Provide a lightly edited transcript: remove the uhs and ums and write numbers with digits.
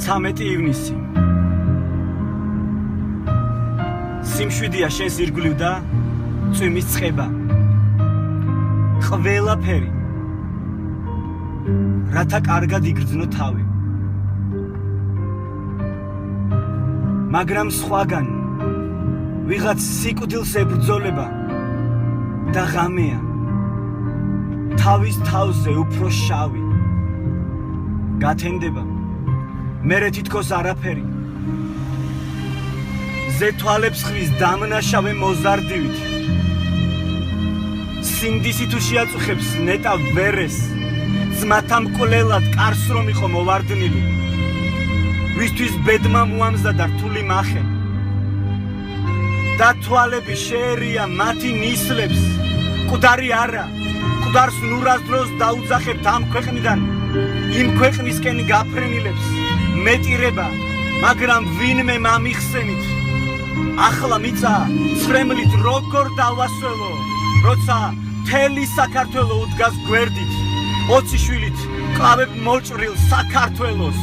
13 ივნისი. სიმშვიდეა შენს ირგვლივ და წვიმის წყება. ყველაფერი რათა კარგად იგრძნო თავი. მაგრამ სხვაგან ვიღაც სიკვდილს ებრძოლება და ღამეა თავის თავზე უფრო შავი. გათენდება მერე თითქოს არაფერი. ზეთვალებს ხვის დამნაშავე მოზარდივით. სინდისი თუ შეაწუხებს ნეტა ვერეს, ძმათა მკვლელად კარს რომ იყო მოვარდნილი. ვისთვის ბედმა მოამზადა რთული მახე და თვალები შეერია მათი ნისლებს. მკვდარი არა, მკვდარს ნურას დროს დაუძახებთ ამ ქვეყნიდან, იმ ქვეყნისკენ გაფრენილებს. მეტირება, მაგრამ ვინმე მამიხსენით. ახლა მიწა ცრემლით როგორ დავასველო, როცა მთელი საქართველო უდგას გვერდით. 20 შვილით კლავებ მოჭრილ საქართველოს.